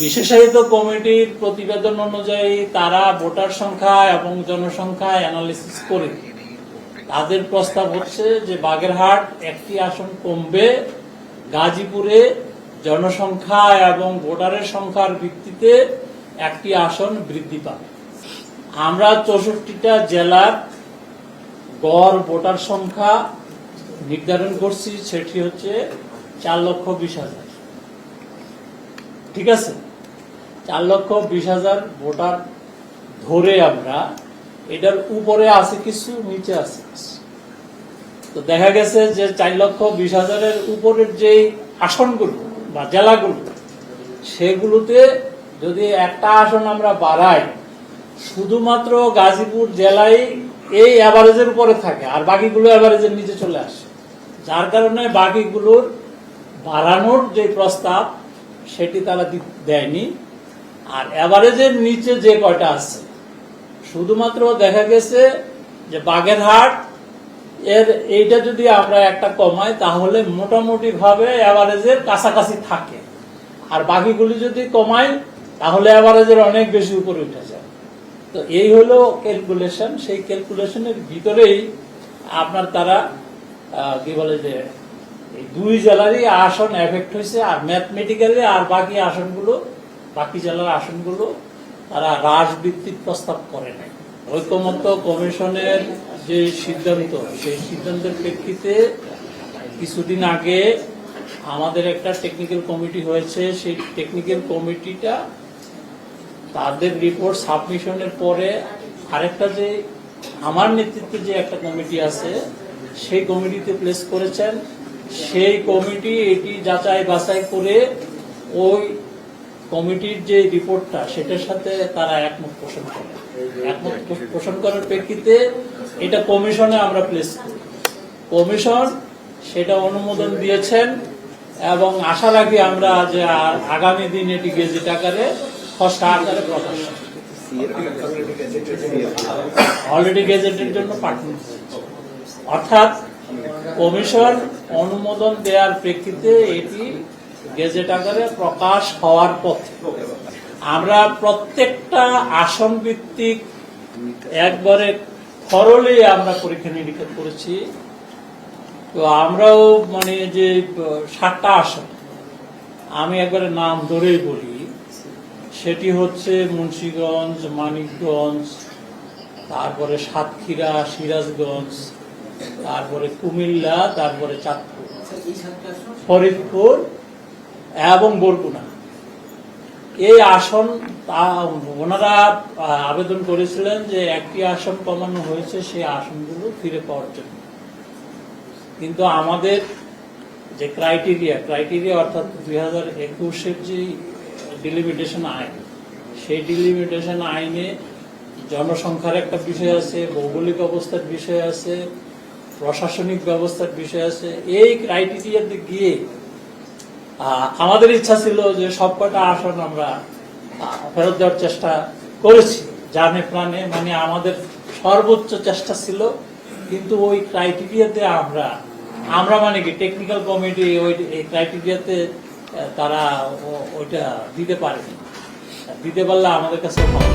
বিশেষায়িত কমিটির প্রতিবেদন অনুযায়ী তারা ভোটার সংখ্যা এবং জনসংখ্যা অ্যানালিসিস করে তাদের প্রস্তাব হচ্ছে যে বাগেরহাট একটি আসন কমবে, গাজীপুরে জনসংখ্যা এবং ভোটারের সংখ্যার ভিত্তিতে একটি আসন বৃদ্ধি পাবে। আমরা 64টা জেলার গড় ভোটার সংখ্যা নির্ধারণ করছি, সেটি হচ্ছে 4,20,000। ঠিক আছে, 4,20,000 ভোটার ধরে আমরা এটার উপরে আছে কিছু, নিচে আছে কিছু। তো দেখা গেছে যে 4,20,000-এর উপরের যে আসনগুলো বা জেলাগুলো, সেগুলোতে যদি একটা আসন আমরা বাড়াই, শুধুমাত্র গাজীপুর জেলায় এই অ্যাভারেজের উপরে থাকে, আর বাকিগুলো অ্যাভারেজের নিচে চলে আসে। যার কারণে বাকিগুলোর বাড়ানোর যে প্রস্তাব সেটি তারা দেয়নি। আর অ্যাভারেজের নিচে যে কয়টা আছে, শুধুমাত্র দেখা গেছে যে বাগেরহাট এর এইটা যদি আমরা একটা কমাই তাহলে মোটামুটি ভাবে অ্যাভারেজের কাছাকাছি থাকে, আর বাকিগুলি যদি কমাই তাহলে অ্যাভারেজের অনেক বেশি উপরে উঠে যায়। তো এই হলো ক্যালকুলেশন। সেই ক্যালকুলেশনের ভিতরেই আপনার তারা কি বলে যে এই দুই জেলারই আসন এফেক্ট হয়েছে, আর ম্যাথমেটিক্যালি আর বাকি জেলার আসনগুলো তারা হ্রাসভিত্তিক প্রস্তাব করে নাই। ঐকমত্য কমিশনের যে সিদ্ধান্ত, সেই সিদ্ধান্তের প্রেক্ষিতে কিছুদিন আগে আমাদের একটা টেকনিক্যাল কমিটি হয়েছে। সেই টেকনিক্যাল কমিটিটা তাদের রিপোর্ট সাবমিশনের পরে আরেকটা যে আমার নেতৃত্বে যে একটা কমিটি আছে, সেই কমিটিতে প্লেস করেছেন। সেই কমিটি এটি যাচাই বাছাই করে ওই কমিটির যে রিপোর্টটা, সেটার সাথে তারা একমত পোষণ করে। একমত পোষণ করার প্রেক্ষিতে এটা কমিশনে আমরা প্লেস করি। কমিশন সেটা অনুমোদন দিয়েছেন এবং আশা রাখি আমরা যে আগামী দিন এটি গেজেট আকারে খসড়া আকারে প্রকাশ, অলরেডি গেজেটের জন্য পাঠানো হয়েছে। অর্থাৎ কমিশন অনুমোদন দেওয়ার প্রেক্ষিতে এটি গেজেট আকারে প্রকাশ হওয়ার পথে। আমরা প্রত্যেকটা আসন ভিত্তিক একবারে থরলি আমরা পরীক্ষা নিরীক্ষা করেছি। তো আমরাও মানে যে 7টা আসন আমি একবারে নাম ধরেই বলি, সেটি হচ্ছে মুন্সিগঞ্জ, মানিকগঞ্জ, তারপরে সাতক্ষীরা, সিরাজগঞ্জ, তারপরে কুমিল্লা, তারপরে চাঁদপুর, ফরিদপুর এবং বরগুনা। এই আসন ওনারা আবেদন করেছিলেন যে একটি আসন কমানো হয়েছে, সেই আসনগুলো ফিরে পাওয়ার জন্য। কিন্তু আমাদের যে ক্রাইটেরিয়া অর্থাৎ 2021-এর যে ডিলিমিটেশন আইন, সেই ডিলিমিটেশন আইনে জনসংখ্যার একটা বিষয় আছে, ভৌগোলিক অবস্থার বিষয় আছে, প্রশাসনিক ব্যবস্থার বিষয় আছে। এই ক্রাইটেরিয়াতে গিয়ে আমাদের ইচ্ছা ছিল যে সবকটা আসন আমরা ফেরত দেওয়ার চেষ্টা করেছি জানে প্রাণে, মানে আমাদের সর্বোচ্চ চেষ্টা ছিল। কিন্তু ওই ক্রাইটেরিয়াতে আমরা মানে কি টেকনিক্যাল কমিটি ওই ক্রাইটেরিয়াতে তারা ওইটা দিতে পারেনি। দিতে পারলে আমাদের কাছে ভালো।